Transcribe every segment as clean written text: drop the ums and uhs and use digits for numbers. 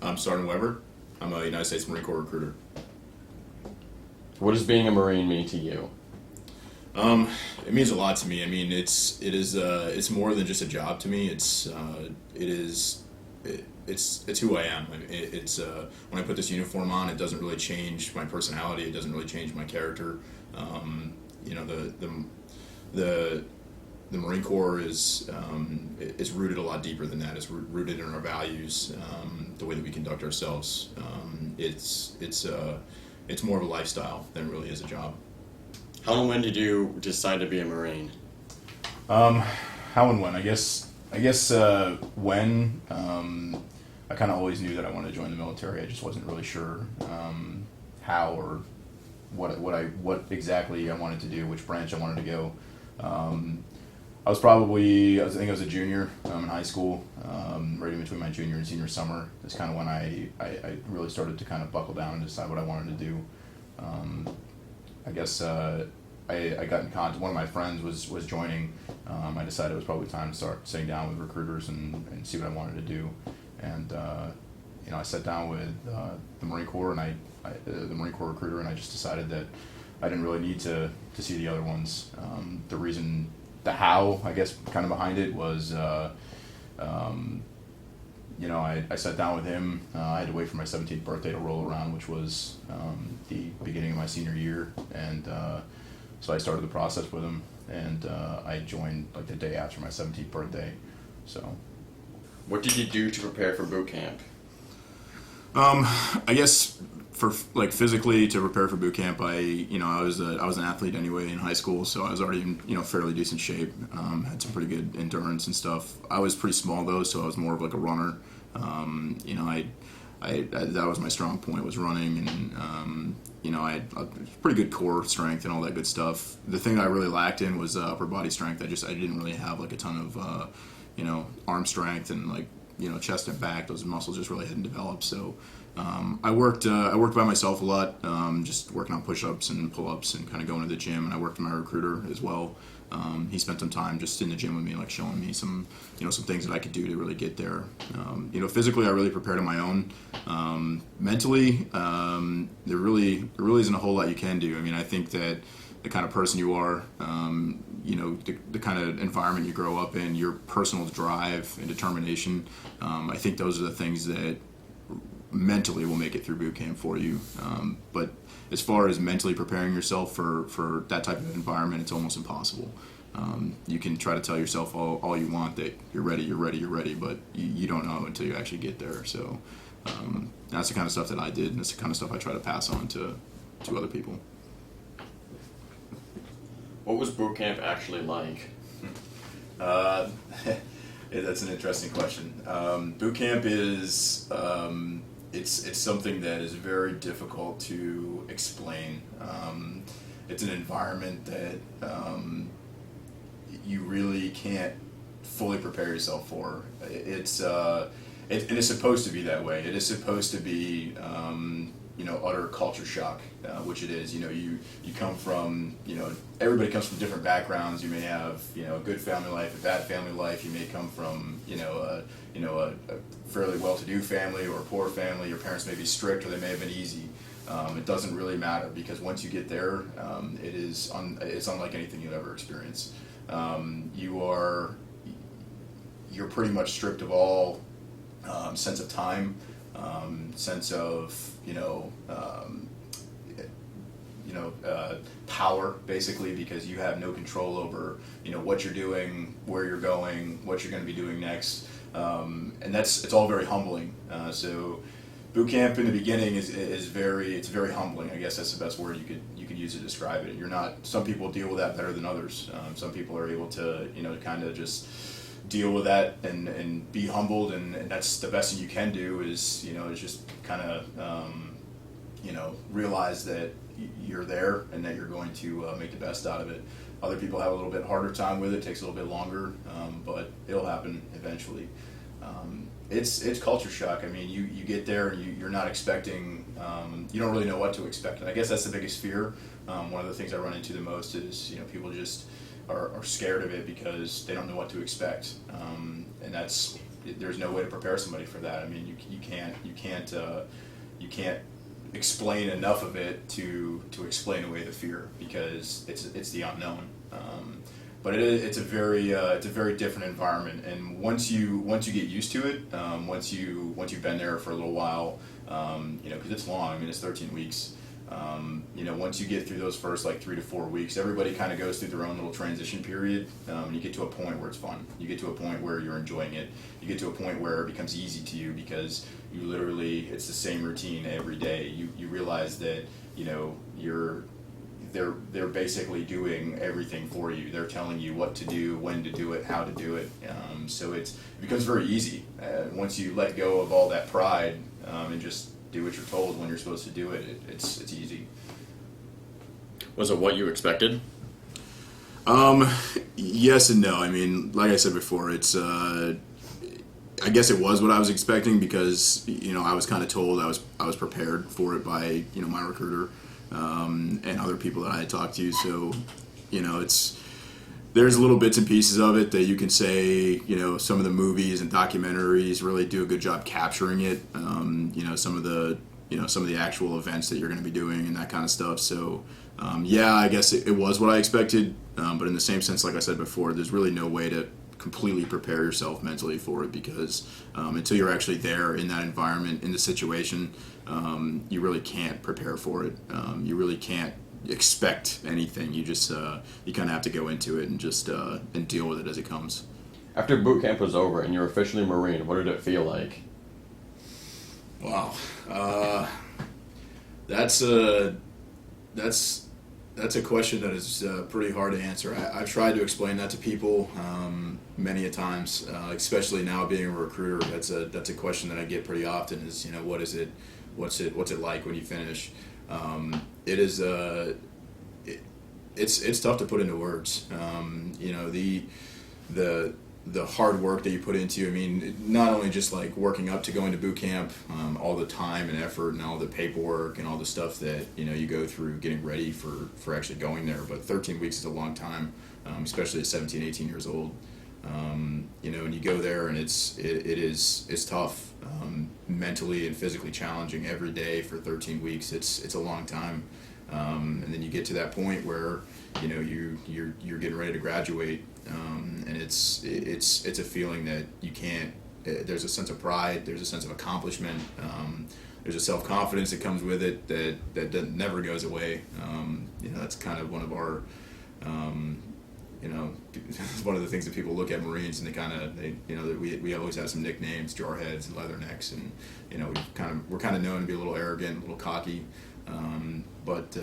I'm Sergeant Weber. I'm a United States Marine Corps recruiter. What does being a Marine mean to you? It means a lot to me. I mean, it's more than just a job to me. It's who I am. I mean, when I put this uniform on, it doesn't really change my personality. It doesn't really change my character. You know, the the Marine Corps is rooted a lot deeper than that. It's rooted in our values, the way that we conduct ourselves. It's more of a lifestyle than it really is a job. How and when did you decide to be a Marine? How and when? I guess when. I kind of always knew that I wanted to join the military. I just wasn't really sure how or what exactly I wanted to do, which branch I wanted to go. I think I was a junior in high school, right in between my junior and senior summer. That's kind of when I really started to kind of buckle down and decide what I wanted to do. I guess I got in contact. One of my friends was joining. I decided it was probably time to start sitting down with recruiters and see what I wanted to do. And I sat down with the Marine Corps and the Marine Corps recruiter, and I just decided that I didn't really need to see the other ones. The how, I guess, kind of behind it was, I sat down with him. I had to wait for my 17th birthday to roll around, which was the beginning of my senior year, and so I started the process with him, and I joined like the day after my 17th birthday. So, what did you do to prepare for boot camp? I guess for physically to prepare for boot camp, I was an athlete anyway in high school, so I was already in fairly decent shape. Had some pretty good endurance and stuff. I was pretty small though, so I was more of like a runner. That was my strong point, was running, and I had a pretty good core strength and all that good stuff. The thing that I really lacked in was upper body strength. I didn't really have like a ton of arm strength and chest and back. Those muscles just really hadn't developed. So I worked by myself a lot, just working on push-ups and pull-ups and kind of going to the gym. And I worked with my recruiter as well. He spent some time just in the gym with me, like showing me some things that I could do to really get there. Physically, I really prepared on my own. Mentally, there really isn't a whole lot you can do. I mean, I think that the kind of person you are, the kind of environment you grow up in, your personal drive and determination, I think those are the things that mentally will make it through boot camp for you. But as far as mentally preparing yourself for that type of environment, it's almost impossible. You can try to tell yourself all you want that you're ready, but you don't know until you actually get there. So that's the kind of stuff that I did, and that's the kind of stuff I try to pass on to other people. What was boot camp actually like? That's an interesting question. Boot camp is it's something that is very difficult to explain. It's an environment that you really can't fully prepare yourself for. It is supposed to be that way. It is supposed to be utter culture shock, which it is. You come from, everybody comes from different backgrounds. You may have, a good family life, a bad family life. You may come from, a fairly well-to-do family or a poor family. Your parents may be strict or they may have been easy. It doesn't really matter, because once you get there, it's unlike anything you've ever experienced. You're pretty much stripped of all sense of time, sense of power, basically, because you have no control over what you're doing, where you're going, what you're going to be doing next, and it's all very humbling. So boot camp in the beginning is very humbling. I guess that's the best word you could use to describe it. Some people deal with that better than others. Some people are able to kind of just deal with that and be humbled, and that's the best thing you can do is just kind of realize that you're there and that you're going to make the best out of it. Other people have a little bit harder time with it. It takes a little bit longer, but it'll happen eventually. It's culture shock. I mean, you get there and you're not expecting, you don't really know what to expect. And I guess that's the biggest fear. One of the things I run into the most is people just are scared of it because they don't know what to expect. And that's there's no way to prepare somebody for that. I mean, you can't explain enough of it to explain away the fear, because it's the unknown. But it's a very different environment, and once you get used to it, once you've been there for a little while, because it's long. I mean, it's 13 weeks. Once you get through those first like 3 to 4 weeks, everybody kind of goes through their own little transition period. You get to a point where it's fun. You get to a point where you're enjoying it. You get to a point where it becomes easy to you, because you literally, it's the same routine every day. You realize that, they're basically doing everything for you. They're telling you what to do, when to do it, how to do it. So it becomes very easy once you let go of all that pride, and just do what you're told when you're supposed to do it. It's easy. Was it what you expected? Yes and no. I mean, like I said before, it's I guess it was what I was expecting, because I was kind of told, I was prepared for it by my recruiter, and other people that I had talked to. So there's little bits and pieces of it that you can say, some of the movies and documentaries really do a good job capturing it. Some of the actual events that you're going to be doing and that kind of stuff. So, I guess it was what I expected. But in the same sense, like I said before, there's really no way to completely prepare yourself mentally for it, because until you're actually there in that environment, in the situation, you really can't prepare for it. You really can't expect anything. You just you kind of have to go into it and just and deal with it as it comes. After boot camp was over and you're officially Marine, what did it feel like? Wow, that's a question that is pretty hard to answer. I've tried to explain that to people many a times, especially now being a recruiter. That's a question that I get pretty often. Is what is it? What's it like when you finish? It is it's tough to put into words. The hard work that you put into, I mean, not only just like working up to going to boot camp, all the time and effort and all the paperwork and all the stuff that you go through getting ready for actually going there. But 13 weeks is a long time, especially at 17, 18 years old. And you go there, and it's tough, mentally and physically challenging every day for 13 weeks. It's a long time, and then you get to that point where you're getting ready to graduate, and it's a feeling that you can't. There's a sense of pride. There's a sense of accomplishment. There's a self-confidence that comes with it that never goes away. That's kind of one of our. It's one of the things that people look at Marines, and we always have some nicknames: Jarheads, Leathernecks, and we're kind of known to be a little arrogant, a little cocky. But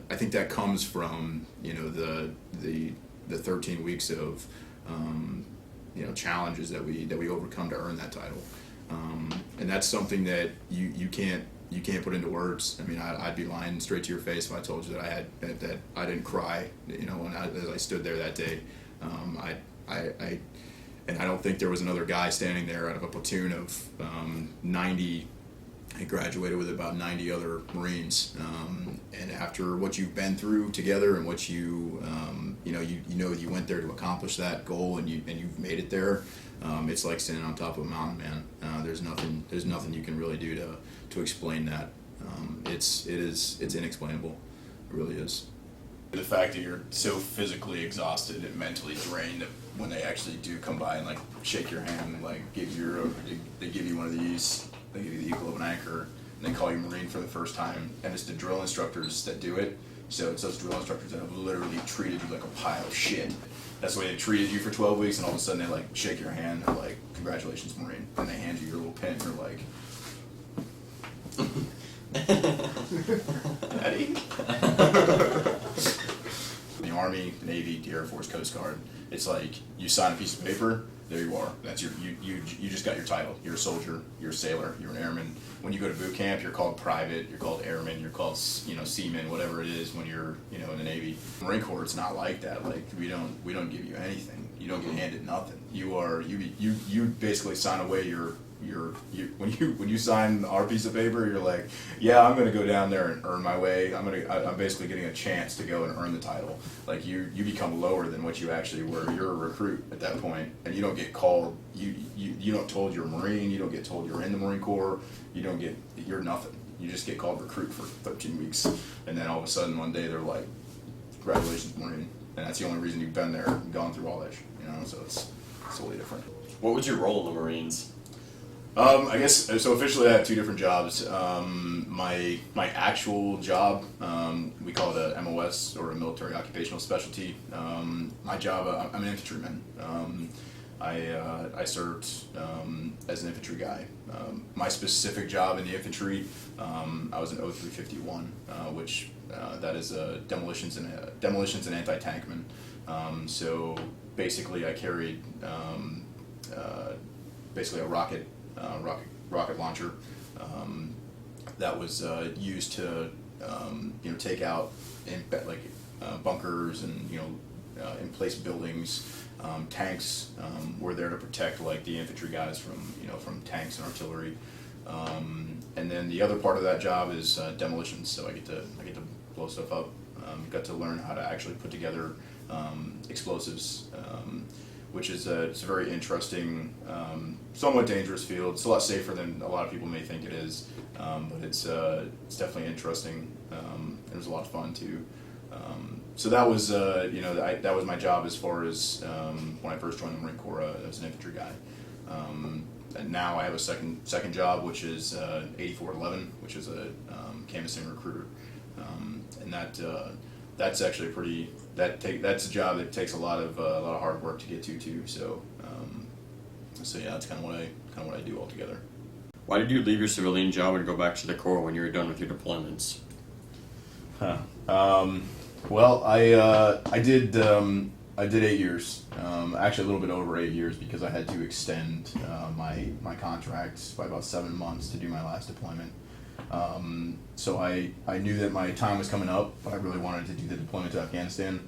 I think that comes from the 13 weeks of challenges that we overcome to earn that title, and that's something that you can't put into words. I mean, I'd be lying straight to your face if I told you that I didn't cry. As I stood there that day, and I don't think there was another guy standing there out of a platoon of 90. I graduated with about 90 other Marines, and after what you've been through together and what you went there to accomplish that goal, and you've made it there. It's like standing on top of a mountain, man. There's nothing you can really do to explain that. It's inexplainable. It really is. The fact that you're so physically exhausted and mentally drained that when they actually do come by and like shake your hand and like they give you one of these. They give you the equal of an anchor, and they call you Marine for the first time, and it's the drill instructors that do it. So it's those drill instructors that have literally treated you like a pile of shit. That's the way they treated you for 12 weeks, and all of a sudden they like shake your hand, they're like, "Congratulations, Marine," and they hand you your little pin, and you're like, "Daddy." The Army, Navy, the Air Force, Coast Guard, it's like you sign a piece of paper. There you are. That's you just got your title. You're a soldier. You're a sailor. You're an airman. When you go to boot camp, you're called private. You're called airman. You're called seaman. Whatever it is when you're in the Navy. Marine Corps, it's not like that. Like we don't give you anything. You don't get handed nothing. You basically sign away your when you sign our piece of paper, you're like, yeah, I'm going to go down there and earn my way. I'm basically getting a chance to go and earn the title. Like you become lower than what you actually were. You're a recruit at that point, and you don't get called. You don't told you're a Marine. You don't get told you're in the Marine Corps. You're nothing. You just get called recruit for 13 weeks, and then all of a sudden one day they're like, congratulations, Marine, and that's the only reason you've been there and gone through all that. So it's totally different. What was your role in the Marines? I guess so. Officially, I have two different jobs. My actual job, we call it a MOS, or a military occupational specialty. My job, I'm an infantryman. I served as an infantry guy. My specific job in the infantry, I was an O351, which that is demolitions and anti-tankman. So basically, I carried basically a rocket launcher that was used to take out bunkers and in place buildings. Tanks were there to protect the infantry guys from tanks and artillery. And then the other part of that job is demolitions. So I get to blow stuff up. Got to learn how to actually put together explosives, which is it's a very interesting, somewhat dangerous field. It's a lot safer than a lot of people may think it is, but it's definitely interesting. It was a lot of fun too. So that was that was my job as far as when I first joined the Marine Corps as an infantry guy. And now I have a second job, which is 8411, which is a canvassing recruiter, and that's actually that's a job that takes a lot of hard work to get to too. So yeah, that's kind of what I do altogether. Why did you leave your civilian job and go back to the Corps when you were done with your deployments? Well, I did 8 years, actually a little bit over 8 years, because I had to extend my contract by about 7 months to do my last deployment. So I knew that my time was coming up, but I really wanted to do the deployment to Afghanistan.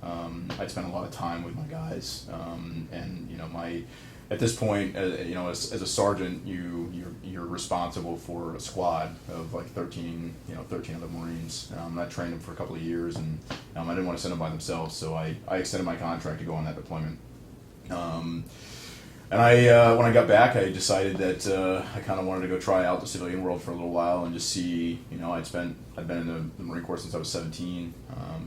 I'd spent a lot of time with my guys, and at this point, as a sergeant, you're responsible for a squad of 13 other Marines. I trained them for a couple of years, and I didn't want to send them by themselves, so I extended my contract to go on that deployment. And when I got back, I decided that I kind of wanted to go try out the civilian world for a little while and just see. I'd been in the Marine Corps since I was 17,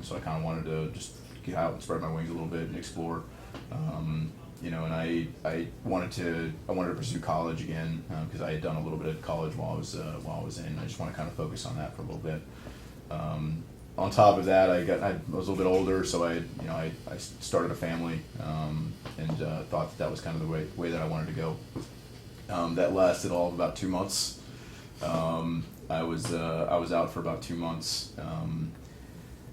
so I kind of wanted to just get out and spread my wings a little bit and explore. And I wanted to pursue college again, because I had done a little bit of college while I was in. I just want to kind of focus on that for a little bit. On top of that, I was a little bit older, so I started a family, and thought that was kind of the way that I wanted to go. That lasted all of about 2 months. I was out for about 2 months,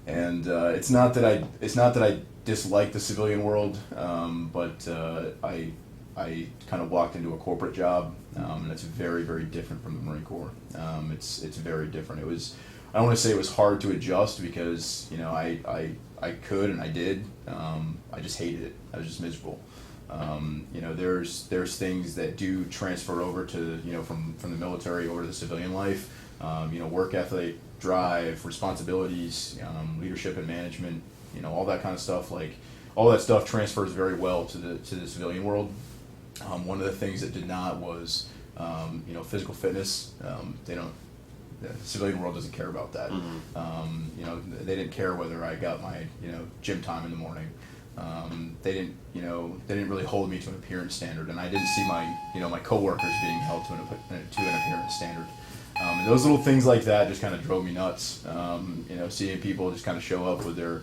and it's not that I dislike the civilian world, but I kind of walked into a corporate job, and it's very, very different from the Marine Corps. It's very different. I don't want to say it was hard to adjust, because I could and I did. I just hated it. I was just miserable. There's things that do transfer over to from the military over to the civilian life. Work ethic, drive, responsibilities, leadership and management. All that kind of stuff. All that stuff transfers very well to the civilian world. One of the things that did not was physical fitness. The civilian world doesn't care about that. Mm-hmm. They didn't care whether I got my gym time in the morning. They didn't really hold me to an appearance standard, and I didn't see my coworkers being held to an appearance standard. And those little things like that just kind of drove me nuts. Seeing people just kind of show up with their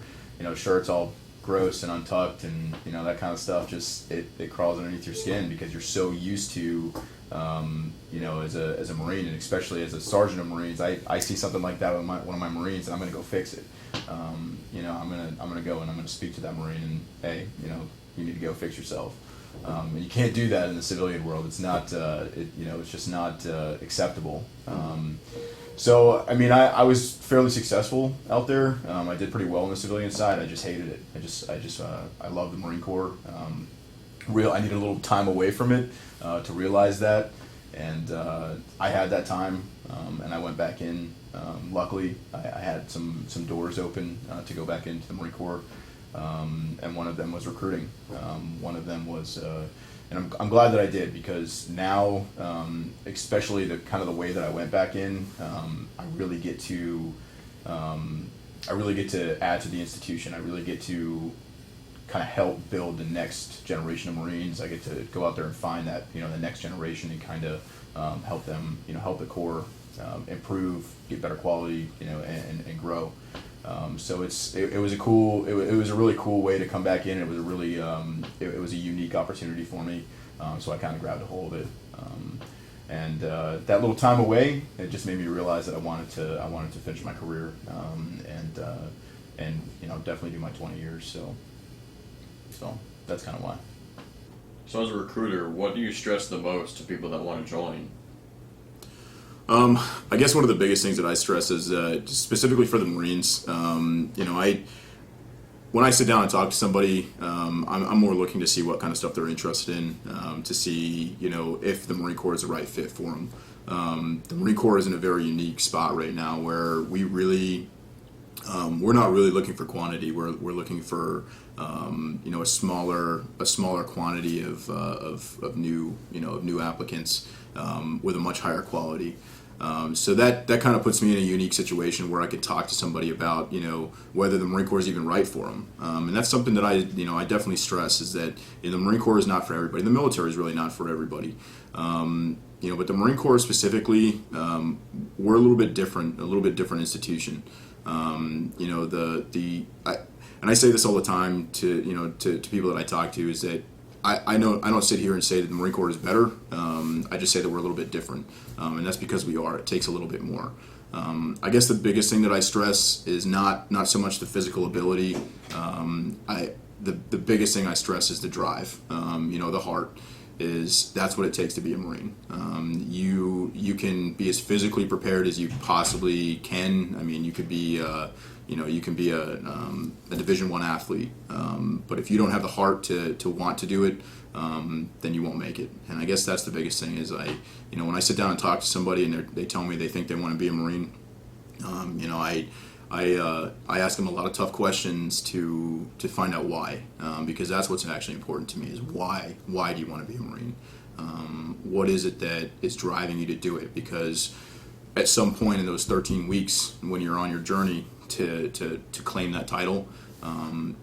shirts all gross and untucked, and that kind of stuff, just it crawls underneath your skin, because you're so used to as a Marine, and especially as a sergeant of Marines, I see something like that with one of my Marines, and I'm going to go fix it. I'm going to go and I'm going to speak to that Marine, and hey, you need to go fix yourself. And you can't do that in the civilian world. It's not it's just not acceptable. So I was fairly successful out there. I did pretty well on the civilian side. I just hated it. I love the Marine Corps. I needed a little time away from it to realize that. And I had that time, and I went back in. Luckily, I had some doors open to go back into the Marine Corps, and one of them was recruiting. One of them was, and I'm glad that I did, because now, especially the kind of the way that I went back in, I really get to add to the institution. I really get to kind of help build the next generation of Marines. I get to go out there and find that, the next generation, and kind of help them, help the Corps improve, get better quality, and grow. So it was a really cool way to come back in. It was a really it was a unique opportunity for me. So I kind of grabbed a hold of it. And that little time away, it just made me realize that I wanted to finish my career, and definitely do my 20 years. So that's kind of why. So as a recruiter, what do you stress the most to people that want to join? I guess one of the biggest things that I stress is specifically for the Marines. When I sit down and talk to somebody, I'm more looking to see what kind of stuff they're interested in, to see if the Marine Corps is the right fit for them. The Marine Corps is in a very unique spot right now where we really we're not really looking for quantity. We're looking for a smaller quantity of new applicants with a much higher quality. So that kind of puts me in a unique situation where I could talk to somebody about whether the Marine Corps is even right for them. And that's something that I definitely stress, is that the Marine Corps is not for everybody. The military is really not for everybody. But the Marine Corps specifically, we're a little bit different institution. And I say this all the time to people that I talk to, is that I don't sit here and say that the Marine Corps is better. I just say that we're a little bit different, and that's because we are. It takes a little bit more. I guess the biggest thing that I stress is not so much the physical ability. The biggest thing I stress is the drive. The heart. That's what it takes to be a Marine. You can be as physically prepared as you possibly can. I mean, you could be a Division I athlete, but if you don't have the heart to want to do it, then you won't make it. And I guess that's the biggest thing, is when I sit down and talk to somebody and they tell me they think they want to be a Marine, I ask them a lot of tough questions to find out why, because that's what's actually important to me, is why do you want to be a Marine? What is it that is driving you to do it? Because at some point in those 13 weeks, when you're on your journey to claim that title,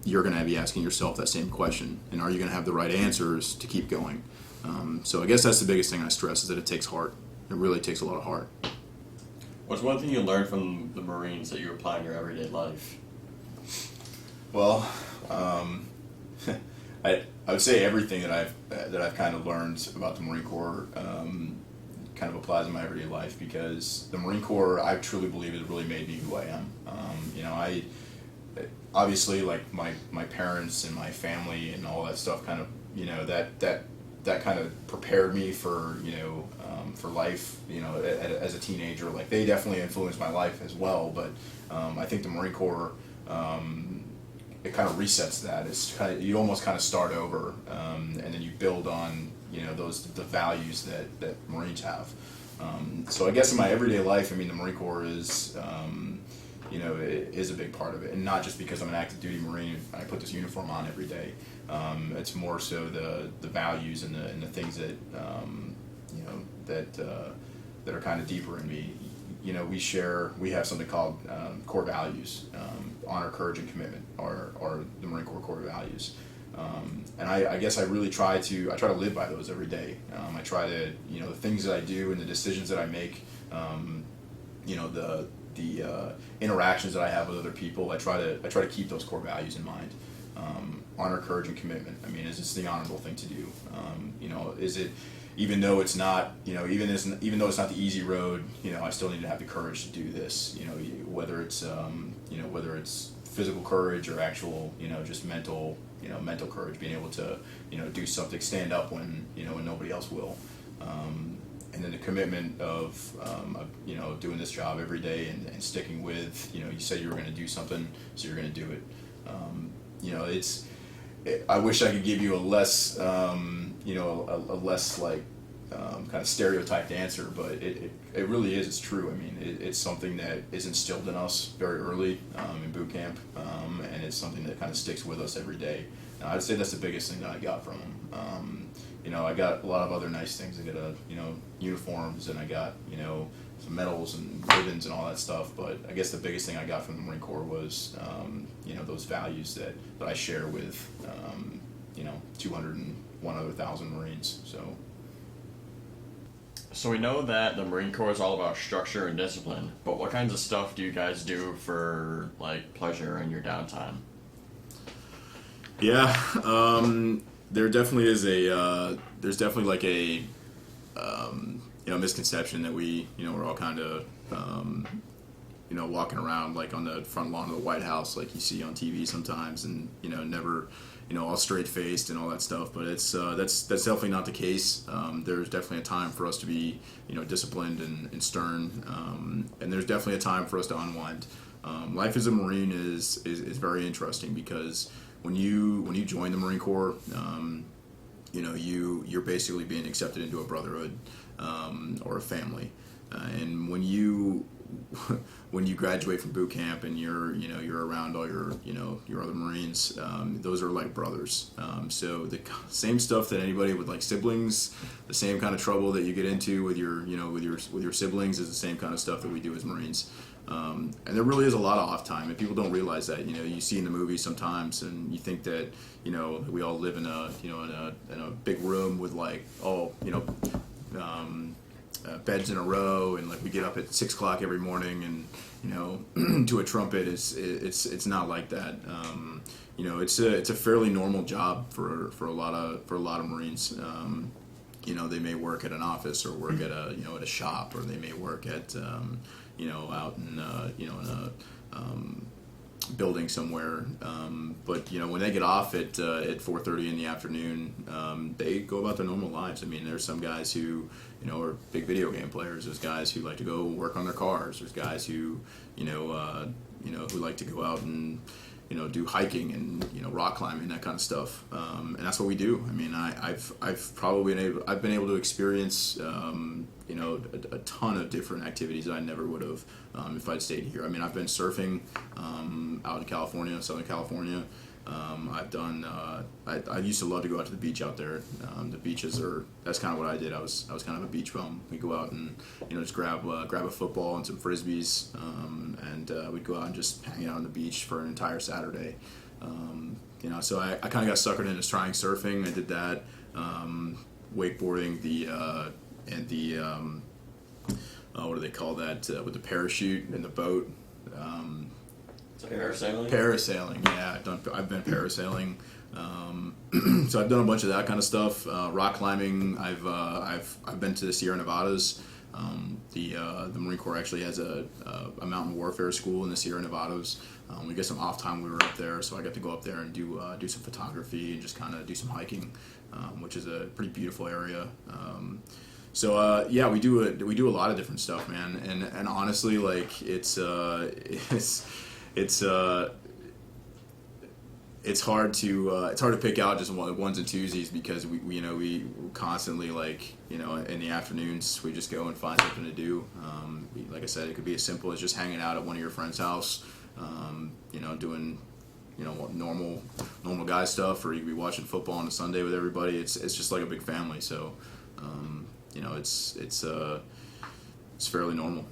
you're going to be asking yourself that same question, and are you going to have the right answers to keep going? So I guess that's the biggest thing I stress, is that it takes heart. It really takes a lot of heart. What's one thing you learned from the Marines that you apply in your everyday life? Well, I would say everything that I've kind of learned about the Marine Corps kind of applies in my everyday life, because the Marine Corps, I truly believe, has really made me who I am. I obviously, like my parents and my family and all that stuff, kind of that kind of prepared me for for life. As a teenager, like, they definitely influenced my life as well. But I think the Marine Corps, it kind of resets that. It's kind of, you almost kind of start over, and then you build on the values that Marines have. So I guess in my everyday life, I mean, the Marine Corps is is a big part of it, and not just because I'm an active duty Marine. I put this uniform on every day. It's more so the values and the things that that are kind of deeper in me. We have something called core values: honor, courage, and commitment are the Marine Corps core values. And I guess I really try to live by those every day. I try to, the things that I do and the decisions that I make, the interactions that I have with other people, I try to keep those core values in mind. Honor, courage, and commitment. I mean, is this the honorable thing to do? Is it, even though it's not, even though it's not the easy road, I still need to have the courage to do this. Whether it's physical courage or actual, just mental courage, being able to, do something, stand up when nobody else will. And then the commitment of doing this job every day and sticking with, you said you were going to do something, so you're going to do it. I wish I could give you a less, a less, like, kind of stereotyped answer, but it really is. It's true. I mean, it's something that is instilled in us very early in boot camp, and it's something that kind of sticks with us every day. And I'd say that's the biggest thing that I got from them. I got a lot of other nice things. I got uniforms, and I got some medals and ribbons and all that stuff. But I guess the biggest thing I got from the Marine Corps was those values that I share with 201 other thousand Marines. So we know that the Marine Corps is all about structure and discipline, but what kinds of stuff do you guys do for like pleasure in your downtime? Yeah, there definitely is there's definitely like a misconception that we're all kind of walking around like on the front lawn of the White House like you see on TV sometimes, and never all straight faced and all that stuff. But it's that's definitely not the case. There's definitely a time for us to be disciplined and stern, and there's definitely a time for us to unwind. Life as a Marine is very interesting because when you join the Marine Corps, you're basically being accepted into a brotherhood or a family, and when you graduate from boot camp and you're around all your other Marines, those are like brothers. So the same stuff that anybody with like siblings, the same kind of trouble that you get into with your siblings is the same kind of stuff that we do as Marines. And there really is a lot of off time, and people don't realize that. You see in the movies sometimes, and you think that we all live in a big room with like beds in a row, and like we get up at 6 o'clock every morning, and to a trumpet. It's not like that. It's a fairly normal job for a lot of Marines. They may work at an office or work at a shop, or they may work at out in a building somewhere. But when they get off at 4:30 in the afternoon, they go about their normal lives. I mean, there's some guys who are big video game players. There's guys who like to go work on their cars. There's guys who who like to go out and do hiking and rock climbing, that kind of stuff. And that's what we do. I mean, I've been able to experience a ton of different activities that I never would have if I'd stayed here. I mean, I've been surfing out in California, Southern California. I've done. I used to love to go out to the beach out there. The beaches that's kind of what I did. I was kind of a beach bum. We go out and just grab a football and some frisbees, and we'd go out and just hang out on the beach for an entire Saturday. So I kind of got suckered into trying surfing. I did that, wakeboarding, what do they call that with the parachute and the boat. Parasailing? Parasailing, yeah. I've been parasailing. So I've done a bunch of that kind of stuff. Rock climbing. I've been to the Sierra Nevadas. The Marine Corps actually has a mountain warfare school in the Sierra Nevadas. We get some off time. We were up there, so I got to go up there and do some photography and just kind of do some hiking, which is a pretty beautiful area. We do a lot of different stuff, man. And honestly, like it's hard to pick out just ones and twosies because we constantly in the afternoons we just go and find something to do. Like I said, it could be as simple as just hanging out at one of your friends' house, doing normal guy stuff, or you could be watching football on a Sunday with everybody. It's just like a big family. So it's fairly normal.